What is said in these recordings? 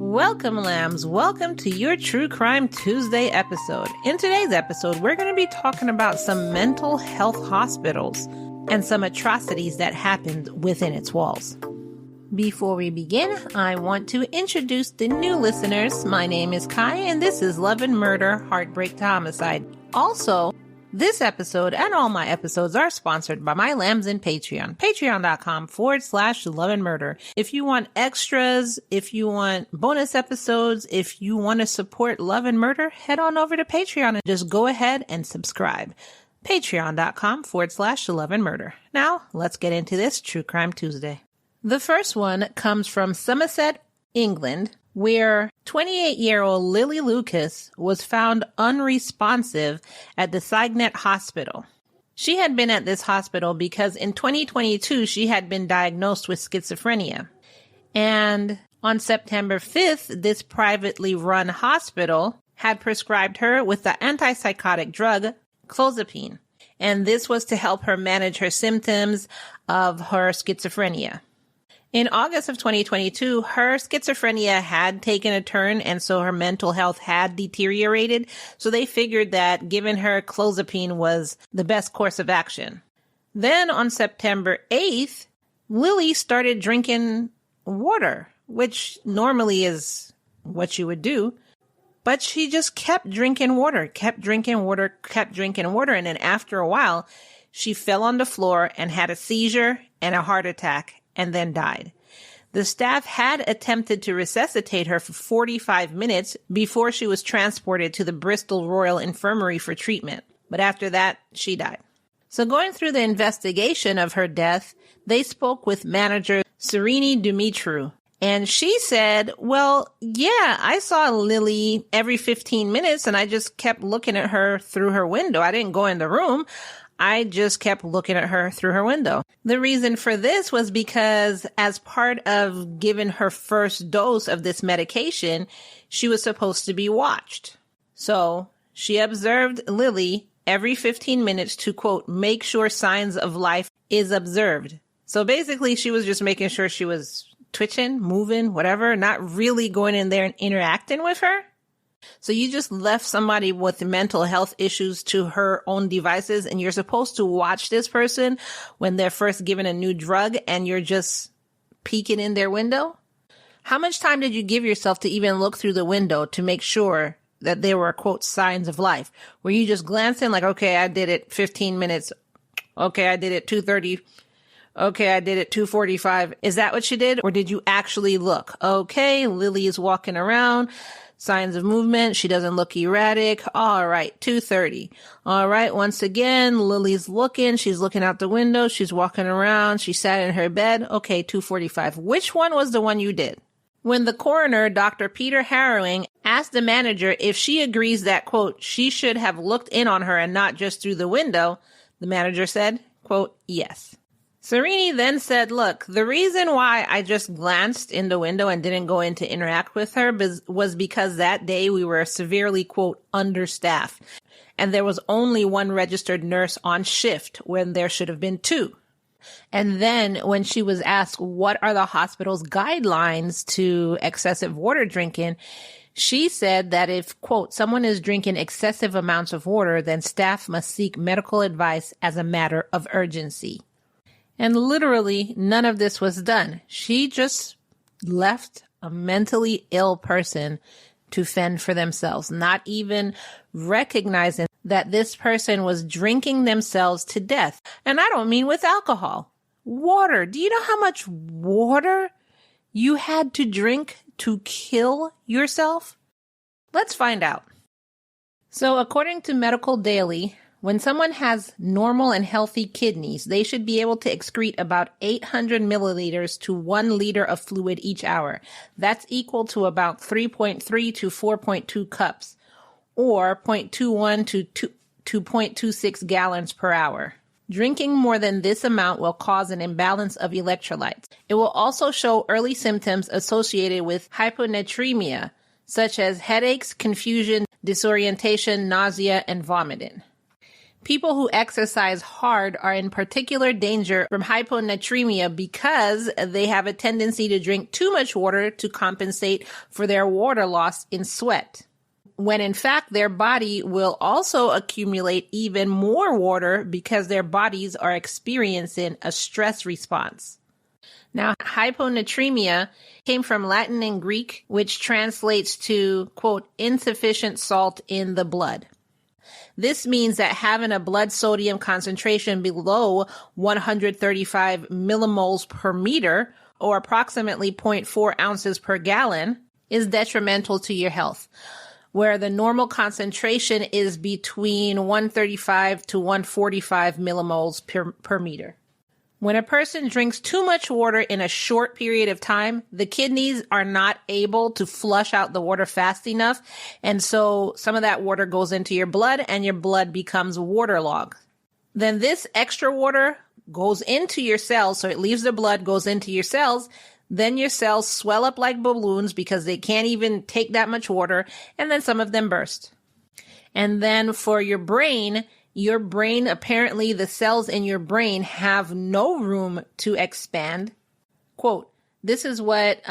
Welcome, lambs. Welcome to your True Crime Tuesday episode. In today's episode, we're going to be talking about some mental health hospitals and some atrocities that happened within its walls. Before we begin, I want to introduce the new listeners. My name is Kai, and this is Love and Murder, Heartbreak to Homicide. Also, this episode and all my episodes are sponsored by my lambs in Patreon. Patreon.com/Love and Murder. If you want extras, if you want bonus episodes, if you want to support Love and Murder, head on over to Patreon and just go ahead and subscribe. Patreon.com/Love and Murder. Now, let's get into this True Crime Tuesday. The first one comes from Somerset, England, where 28-year-old Lily Lucas was found unresponsive at the Cygnet Hospital. She had been at this hospital because in 2022, she had been diagnosed with schizophrenia. And on September 5th, this privately run hospital had prescribed her with the antipsychotic drug clozapine. And this was to help her manage her symptoms of her schizophrenia. In August of 2022, her schizophrenia had taken a turn, and so her mental health had deteriorated. So they figured that giving her clozapine was the best course of action. Then on September 8th, Lily started drinking water, which normally is what you would do. But she just kept drinking water. And then after a while, she fell on the floor and had a seizure and a heart attack, and then died. The staff had attempted to resuscitate her for 45 minutes before she was transported to the Bristol Royal Infirmary for treatment. But after that, she died. So going through the investigation of her death, they spoke with manager Sereni Dumitru. And she said, well, yeah, I saw Lily every 15 minutes and I just kept looking at her through her window. I didn't go in the room. I just kept looking at her through her window. The reason for this was because as part of giving her first dose of this medication, she was supposed to be watched. So she observed Lily every 15 minutes to, quote, make sure signs of life is observed. So basically, she was just making sure she was twitching, moving, whatever, not really going in there and interacting with her. So you just left somebody with mental health issues to her own devices, and you're supposed to watch this person when they're first given a new drug and you're just peeking in their window? How much time did you give yourself to even look through the window to make sure that there were, quote, signs of life? Were you just glancing like, okay, I did it 15 minutes. Okay, I did it 2:30. Okay, I did it 2:45. Is that what you did? Or did you actually look? Okay, Lily is walking around. Signs of movement. She doesn't look erratic. All right, 2:30. All right, once again, Lily's looking. She's looking out the window. She's walking around. She sat in her bed. Okay, 2:45. Which one was the one you did? When the coroner, Dr. Peter Harrowing, asked the manager if she agrees that, quote, she should have looked in on her and not just through the window, the manager said, quote, yes. Sereni then said, look, the reason why I just glanced in the window and didn't go in to interact with her was because that day we were severely, quote, understaffed. And there was only one registered nurse on shift when there should have been two. And then when she was asked what are the hospital's guidelines to excessive water drinking, she said that if, quote, someone is drinking excessive amounts of water, then staff must seek medical advice as a matter of urgency. And literally none of this was done. She just left a mentally ill person to fend for themselves, not even recognizing that this person was drinking themselves to death. And I don't mean with alcohol. Water. Do you know how much water you had to drink to kill yourself? Let's find out. So according to Medical Daily, when someone has normal and healthy kidneys, they should be able to excrete about 800 milliliters to 1 liter of fluid each hour. That's equal to about 3.3 to 4.2 cups, or 0.21 to 0.26 gallons per hour. Drinking more than this amount will cause an imbalance of electrolytes. It will also show early symptoms associated with hyponatremia, such as headaches, confusion, disorientation, nausea, and vomiting. People who exercise hard are in particular danger from hyponatremia because they have a tendency to drink too much water to compensate for their water loss in sweat, when in fact their body will also accumulate even more water because their bodies are experiencing a stress response. Now, hyponatremia came from Latin and Greek, which translates to, quote, insufficient salt in the blood. This means that having a blood sodium concentration below 135 millimoles per meter, or approximately 0.4 ounces per gallon, is detrimental to your health, where the normal concentration is between 135 to 145 millimoles per meter. When a person drinks too much water in a short period of time, the kidneys are not able to flush out the water fast enough. And so some of that water goes into your blood and your blood becomes waterlogged. Then this extra water goes into your cells. So it leaves the blood, goes into your cells. Then your cells swell up like balloons because they can't even take that much water. And then some of them burst. And then for your brain, apparently the cells in your brain have no room to expand. Quote, this is what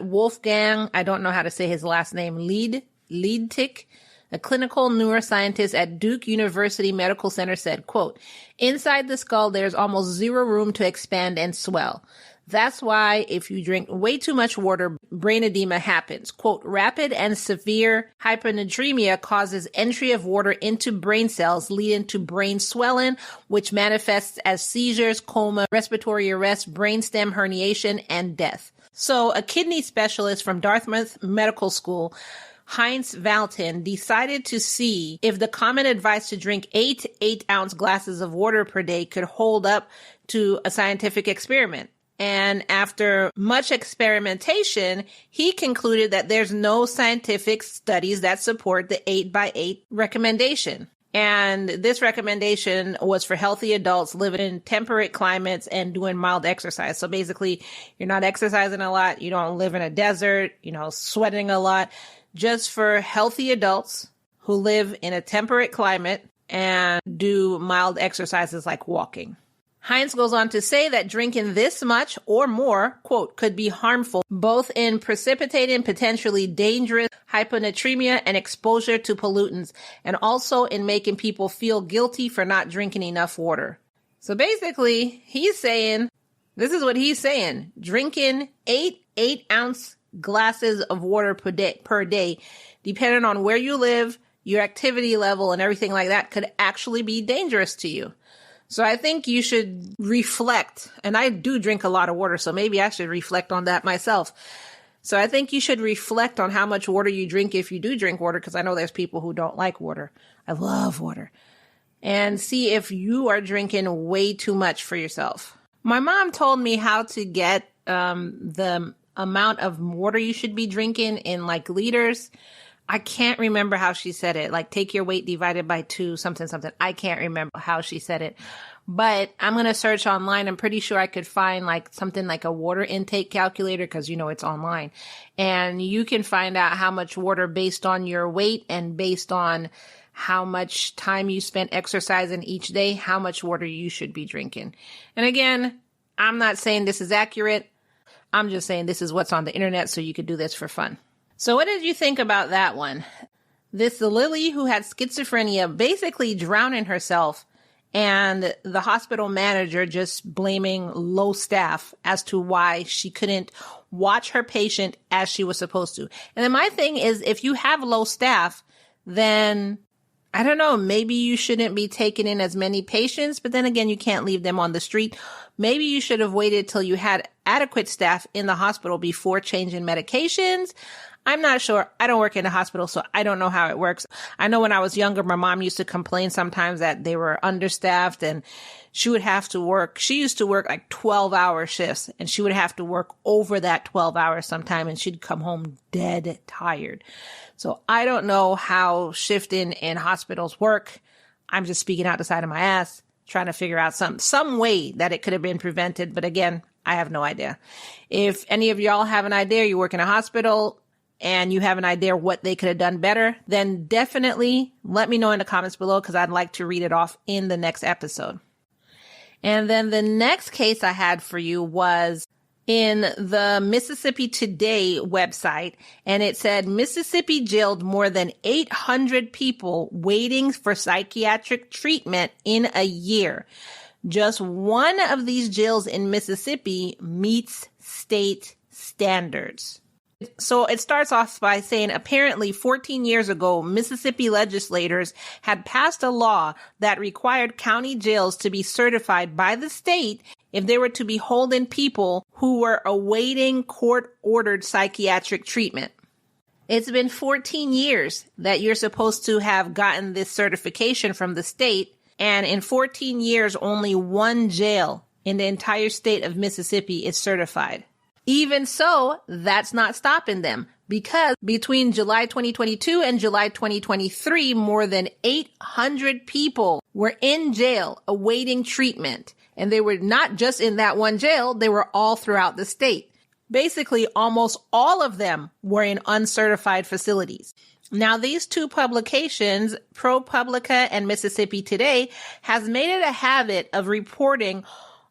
Wolfgang, I don't know how to say his last name, Liedtich, a clinical neuroscientist at Duke University Medical Center said, quote, inside the skull, there's almost zero room to expand and swell. That's why if you drink way too much water, brain edema happens. Quote, rapid and severe hyponatremia causes entry of water into brain cells, leading to brain swelling, which manifests as seizures, coma, respiratory arrest, brainstem herniation, and death. So a kidney specialist from Dartmouth Medical School, Heinz Valtin, decided to see if the common advice to drink 8 8-ounce glasses of water per day could hold up to a scientific experiment. And after much experimentation, he concluded that there's no scientific studies that support the 8x8 recommendation. And this recommendation was for healthy adults living in temperate climates and doing mild exercise. So basically, you're not exercising a lot. You don't live in a desert, sweating a lot. Just for healthy adults who live in a temperate climate and do mild exercises like walking. Heinz goes on to say that drinking this much or more, quote, could be harmful, both in precipitating potentially dangerous hyponatremia and exposure to pollutants, and also in making people feel guilty for not drinking enough water. So basically, this is what he's saying, drinking 8-ounce glasses of water per day, depending on where you live, your activity level, and everything like that, could actually be dangerous to you. So I think you should reflect, and I do drink a lot of water, so maybe I should reflect on that myself. So I think you should reflect on how much water you drink if you do drink water, because I know there's people who don't like water. I love water. And see if you are drinking way too much for yourself. My mom told me how to get the amount of water you should be drinking in like liters. I can't remember how she said it, like take your weight divided by 2, something. I can't remember how she said it, but I'm going to search online. I'm pretty sure I could find like something like a water intake calculator because, it's online, and you can find out how much water based on your weight and based on how much time you spent exercising each day, how much water you should be drinking. And again, I'm not saying this is accurate. I'm just saying this is what's on the internet, so you could do this for fun. So what did you think about that one? This Lily who had schizophrenia basically drowning herself, and the hospital manager just blaming low staff as to why she couldn't watch her patient as she was supposed to. And then my thing is, if you have low staff, then I don't know, maybe you shouldn't be taking in as many patients, but then again, you can't leave them on the street. Maybe you should have waited till you had adequate staff in the hospital before changing medications. I'm not sure. I don't work in a hospital, so I don't know how it works. I know when I was younger, my mom used to complain sometimes that they were understaffed and she would have to work. She used to work like 12-hour shifts, and she would have to work over that 12 hours sometime, and she'd come home dead tired. So I don't know how shifting in hospitals work. I'm just speaking out the side of my ass, trying to figure out some way that it could have been prevented. But again, I have no idea. If any of y'all have an idea, you work in a hospital, and you have an idea what they could have done better, then definitely let me know in the comments below because I'd like to read it off in the next episode. And then the next case I had for you was in the Mississippi Today website, and it said Mississippi jailed more than 800 people waiting for psychiatric treatment in a year. Just one of these jails in Mississippi meets state standards. So it starts off by saying apparently 14 years ago, Mississippi legislators had passed a law that required county jails to be certified by the state if they were to be holding people who were awaiting court-ordered psychiatric treatment. It's been 14 years that you're supposed to have gotten this certification from the state, and in 14 years, only one jail in the entire state of Mississippi is certified. Even so, that's not stopping them, because between July 2022 and July 2023, more than 800 people were in jail awaiting treatment. And they were not just in that one jail, they were all throughout the state. Basically, almost all of them were in uncertified facilities. Now, these two publications, ProPublica and Mississippi Today, has made it a habit of reporting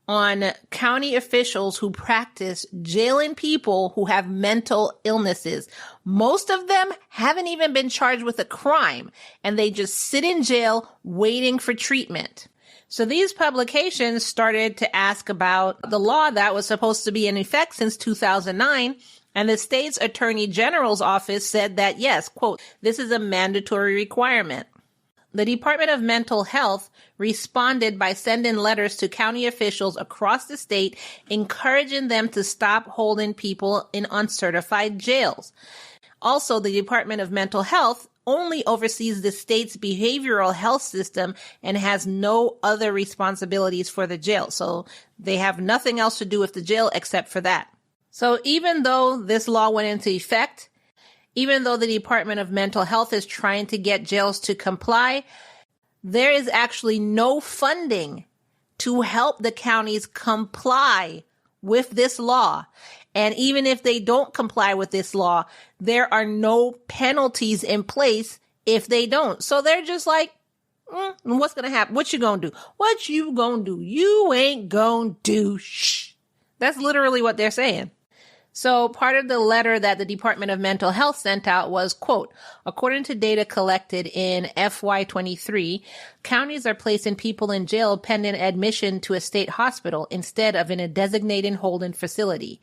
on county officials who practice jailing people who have mental illnesses. Most of them haven't even been charged with a crime, and they just sit in jail waiting for treatment. So these publications started to ask about the law that was supposed to be in effect since 2009, and the state's attorney general's office said that, yes, quote, this is a mandatory requirement. The Department of Mental Health responded by sending letters to county officials across the state, encouraging them to stop holding people in uncertified jails. Also, the Department of Mental Health only oversees the state's behavioral health system and has no other responsibilities for the jail. So they have nothing else to do with the jail except for that. So even though this law went into effect, even though the Department of Mental Health is trying to get jails to comply, there is actually no funding to help the counties comply with this law. And even if they don't comply with this law, there are no penalties in place if they don't. So they're just like, what's going to happen? What you going to do? What you going to do? You ain't going to do shh. That's literally what they're saying. So part of the letter that the Department of Mental Health sent out was, quote, according to data collected in FY23, counties are placing people in jail pending admission to a state hospital instead of in a designated holding facility.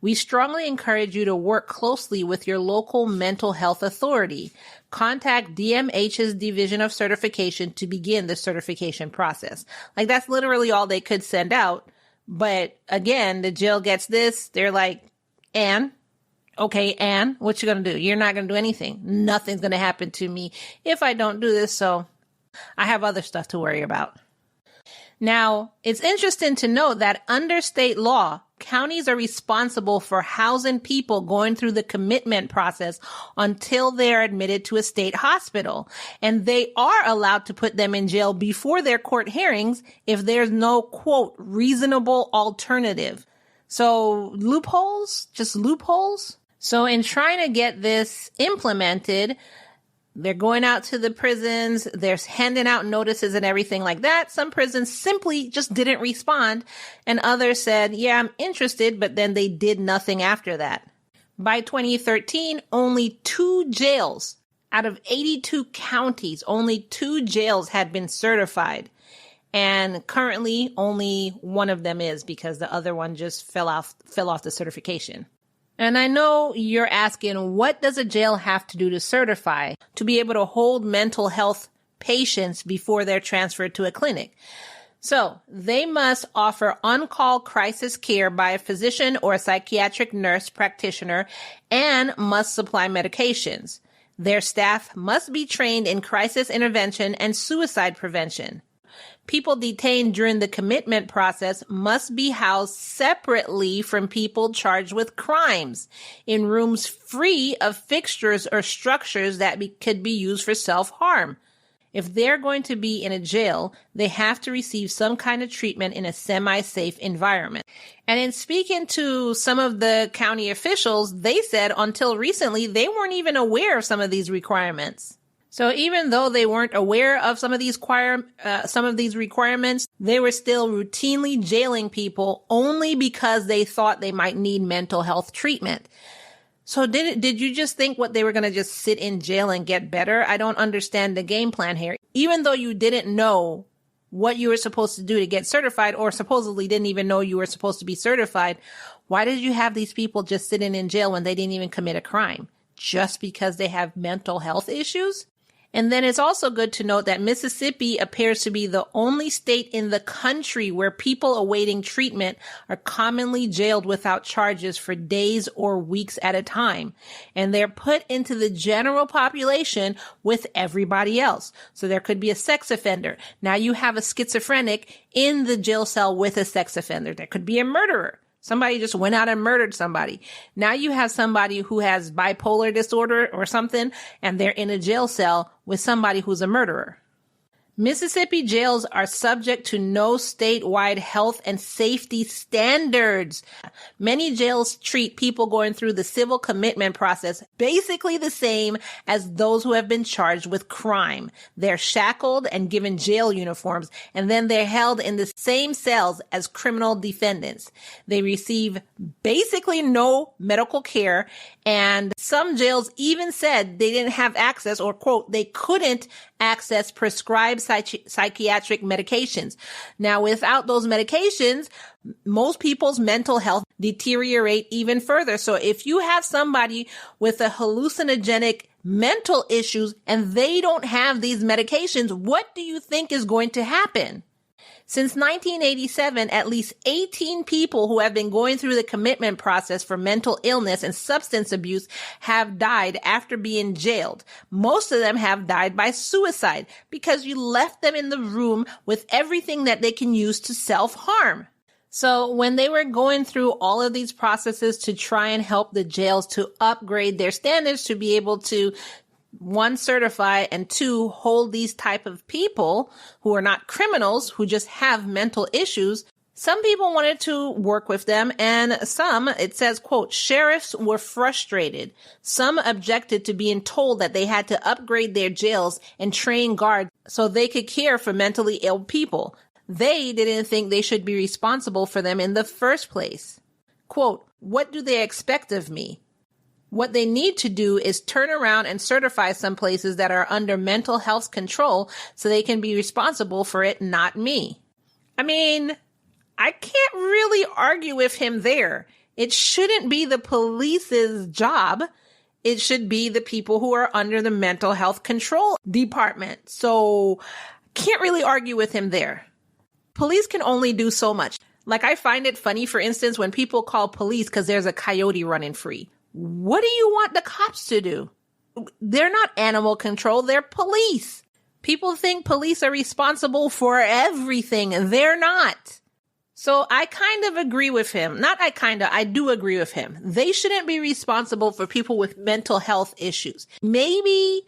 We strongly encourage you to work closely with your local mental health authority. Contact DMH's Division of Certification to begin the certification process. Like, that's literally all they could send out. But again, the jail gets this. They're like, Ann, what you gonna do? You're not gonna do anything. Nothing's gonna happen to me if I don't do this, so I have other stuff to worry about. Now, it's interesting to note that under state law, counties are responsible for housing people going through the commitment process until they're admitted to a state hospital. And they are allowed to put them in jail before their court hearings if there's no, quote, reasonable alternative. So loopholes, just loopholes. So in trying to get this implemented, they're going out to the prisons, they're handing out notices and everything like that. Some prisons simply just didn't respond, and others said, yeah, I'm interested, but then they did nothing after that. By 2013, only 2 jails out of 82 counties, only 2 jails had been certified. And currently only one of them is, because the other one just fell off the certification. And I know you're asking, what does a jail have to do to certify to be able to hold mental health patients before they're transferred to a clinic? So they must offer on-call crisis care by a physician or a psychiatric nurse practitioner and must supply medications. Their staff must be trained in crisis intervention and suicide prevention. People detained during the commitment process must be housed separately from people charged with crimes in rooms free of fixtures or structures that could be used for self-harm. If they're going to be in a jail, they have to receive some kind of treatment in a semi-safe environment. And in speaking to some of the county officials, they said until recently, they weren't even aware of some of these requirements. So even though they weren't aware of some of these requirements, they were still routinely jailing people only because they thought they might need mental health treatment. So did you just think what they were going to just sit in jail and get better? I don't understand the game plan here. Even though you didn't know what you were supposed to do to get certified, or supposedly didn't even know you were supposed to be certified, why did you have these people just sitting in jail when they didn't even commit a crime? Just because they have mental health issues? And then it's also good to note that Mississippi appears to be the only state in the country where people awaiting treatment are commonly jailed without charges for days or weeks at a time. And they're put into the general population with everybody else. So there could be a sex offender. Now you have a schizophrenic in the jail cell with a sex offender. There could be a murderer. Somebody just went out and murdered somebody. Now you have somebody who has bipolar disorder or something, and they're in a jail cell with somebody who's a murderer. Mississippi jails are subject to no statewide health and safety standards. Many jails treat people going through the civil commitment process basically the same as those who have been charged with crime. They're shackled and given jail uniforms, and then they're held in the same cells as criminal defendants. They receive basically no medical care, and some jails even said they didn't have access, or quote, they couldn't access prescribed psychiatric medications. Now, without those medications, most people's mental health deteriorate even further. So if you have somebody with a hallucinogenic mental issues and they don't have these medications, what do you think is going to happen? Since 1987, at least 18 people who have been going through the commitment process for mental illness and substance abuse have died after being jailed. Most of them have died by suicide because you left them in the room with everything that they can use to self-harm. So when they were going through all of these processes to try and help the jails to upgrade their standards to be able to, one, certify, and two, hold these type of people who are not criminals, who just have mental issues, some people wanted to work with them, and some, it says, quote, sheriffs were frustrated. Some objected to being told that they had to upgrade their jails and train guards so they could care for mentally ill people. They didn't think they should be responsible for them in the first place. Quote, what do they expect of me? What they need to do is turn around and certify some places that are under mental health control so they can be responsible for it, not me. I mean, I can't really argue with him there. It shouldn't be the police's job. It should be the people who are under the mental health control department. So can't really argue with him there. Police can only do so much. Like, I find it funny, for instance, when people call police because there's a coyote running free. What do you want the cops to do? They're not animal control. They're police. People think police are responsible for everything. They're not. So I kind of agree with him. I do agree with him. They shouldn't be responsible for people with mental health issues. Maybe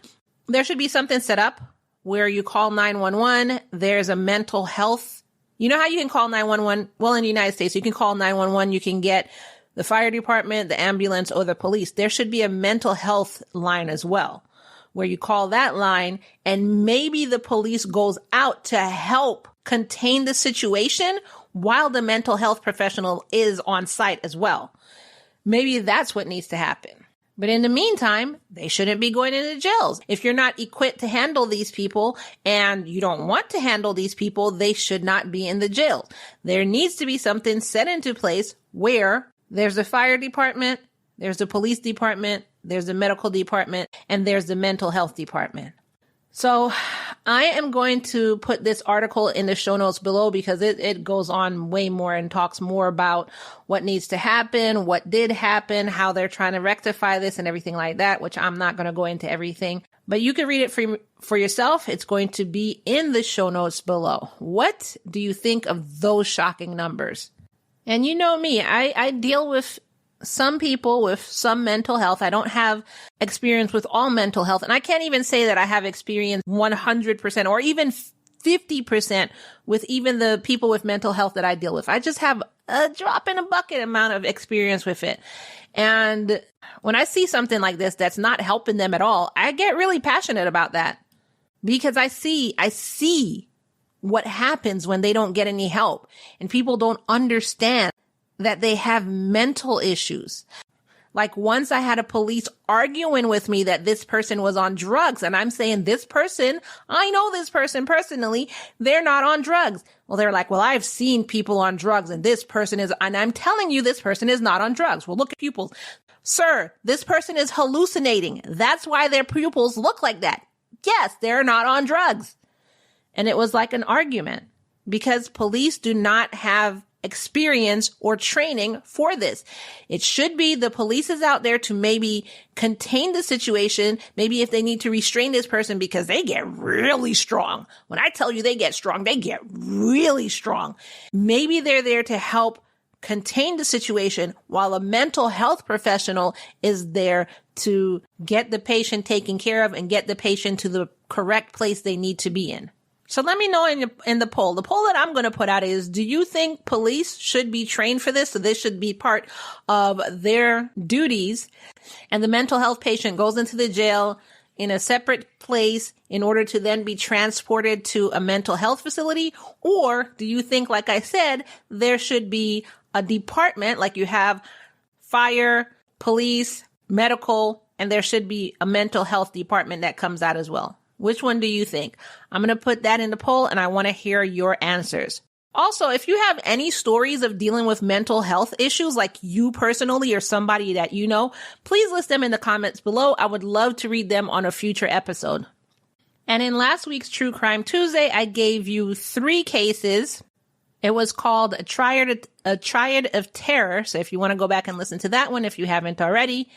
there should be something set up where you call 911. There's a mental health. You know how you can call 911? Well, in the United States, you can call 911. You can get the fire department, the ambulance, or the police. There should be a mental health line as well, where you call that line and maybe the police goes out to help contain the situation while the mental health professional is on site as well. Maybe that's what needs to happen. But in the meantime, they shouldn't be going into jails. If you're not equipped to handle these people and you don't want to handle these people, they should not be in the jail. There needs to be something set into place where there's a fire department, there's a police department, there's a medical department, and there's the mental health department. So I am going to put this article in the show notes below because it goes on way more and talks more about what needs to happen, what did happen, how they're trying to rectify this and everything like that, which I'm not going to go into everything. But you can read it for yourself. It's going to be in the show notes below. What do you think of those shocking numbers? And you know me, I deal with some people with some mental health. I don't have experience with all mental health. And I can't even say that I have experience 100% or even 50% with even the people with mental health that I deal with. I just have a drop in a bucket amount of experience with it. And when I see something like this that's not helping them at all, I get really passionate about that because I see what happens when they don't get any help and people don't understand that they have mental issues. Like once I had a police arguing with me that this person was on drugs and I'm saying this person, I know this person personally, they're not on drugs. Well, they're like, well, I've seen people on drugs and this person is, and I'm telling you this person is not on drugs. Well, look at pupils. Sir, this person is hallucinating. That's why their pupils look like that. Yes, they're not on drugs. And it was like an argument because police do not have experience or training for this. It should be the police is out there to maybe contain the situation. Maybe if they need to restrain this person because they get really strong. When I tell you they get strong, they get really strong. Maybe they're there to help contain the situation while a mental health professional is there to get the patient taken care of and get the patient to the correct place they need to be in. So let me know in the poll. The poll that I'm going to put out is, do you think police should be trained for this? So this should be part of their duties. And the mental health patient goes into the jail in a separate place in order to then be transported to a mental health facility? Or do you think, like I said, there should be a department like you have fire, police, medical, and there should be a mental health department that comes out as well? Which one do you think? I'm going to put that in the poll and I want to hear your answers. Also, if you have any stories of dealing with mental health issues, like you personally or somebody that you know, please list them in the comments below. I would love to read them on a future episode. And in last week's True Crime Tuesday, I gave you 3 cases. It was called a triad of terror. So if you want to go back and listen to that one, if you haven't already,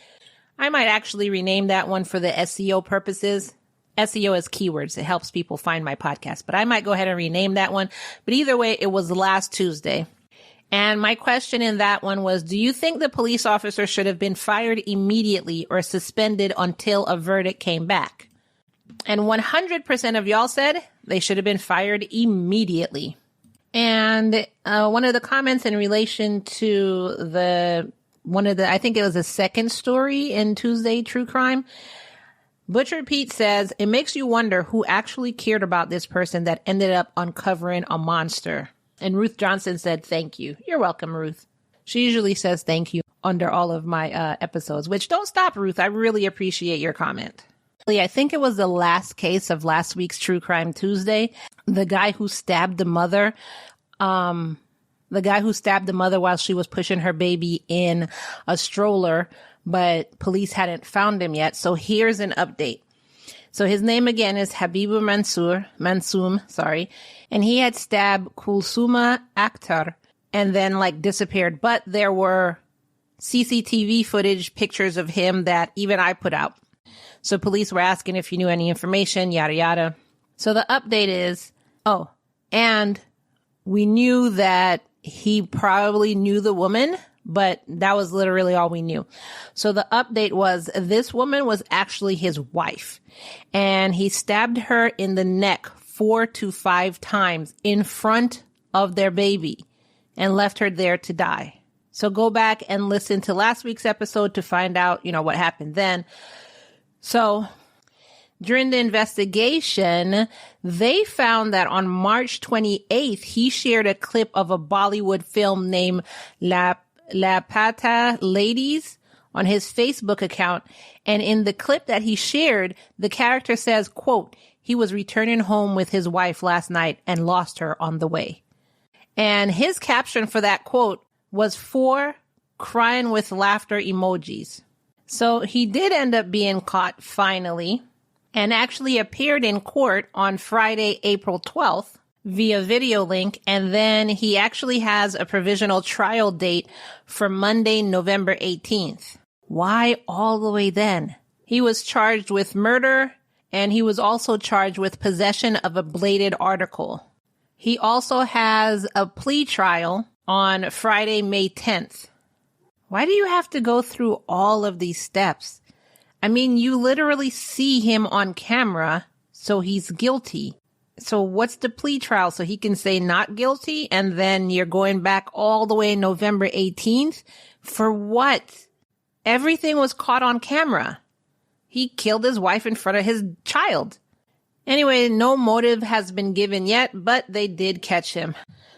I might actually rename that one for the SEO purposes. SEO is keywords. It helps people find my podcast, but I might go ahead and rename that one. But either way, it was last Tuesday. And my question in that one was, do you think the police officer should have been fired immediately or suspended until a verdict came back? And 100% of y'all said they should have been fired immediately. And one of the comments in relation to I think it was the second story in Tuesday True Crime, Butcher Pete says, it makes you wonder who actually cared about this person that ended up uncovering a monster. And Ruth Johnson said, thank you. You're welcome, Ruth. She usually says thank you under all of my episodes, which don't stop, Ruth. I really appreciate your comment. I think it was the last case of last week's True Crime Tuesday. The guy who stabbed the mother while she was pushing her baby in a stroller, but police hadn't found him yet. So here's an update. So his name again is Habibu Mansoum, and he had stabbed Kulsuma Akhtar and then disappeared. But there were CCTV footage, pictures of him that even I put out. So police were asking if he knew any information, yada, yada. So the update is, and we knew that he probably knew the woman, but that was literally all we knew. So the update was this woman was actually his wife, and he stabbed her in the neck 4 to 5 times in front of their baby and left her there to die. So go back and listen to last week's episode to find out, what happened then. So during the investigation, they found that on March 28th, he shared a clip of a Bollywood film named La Pata Ladies on his Facebook account. And in the clip that he shared, the character says, quote, he was returning home with his wife last night and lost her on the way. And his caption for that quote was 4 crying with laughter emojis. So he did end up being caught finally and actually appeared in court on Friday, April 12th via video link. And then he actually has a provisional trial date for Monday, November 18th. Why all the way then? He was charged with murder, and he was also charged with possession of a bladed article. He also has a plea trial on Friday, May 10th. Why do you have to go through all of these steps? I mean, you literally see him on camera, so he's guilty. So what's the plea trial? So he can say not guilty, and then you're going back all the way November 18th? For what? Everything was caught on camera. He killed his wife in front of his child. Anyway, no motive has been given yet, but they did catch him.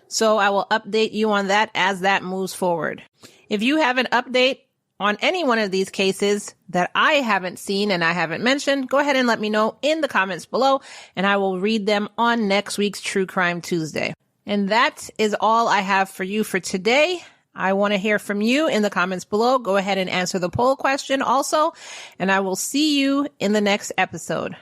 So I will update you on that as that moves forward. If you have an update on any one of these cases that I haven't seen and I haven't mentioned, go ahead and let me know in the comments below, and I will read them on next week's True Crime Tuesday. And that is all I have for you for today. I want to hear from you in the comments below. Go ahead and answer the poll question also, and I will see you in the next episode.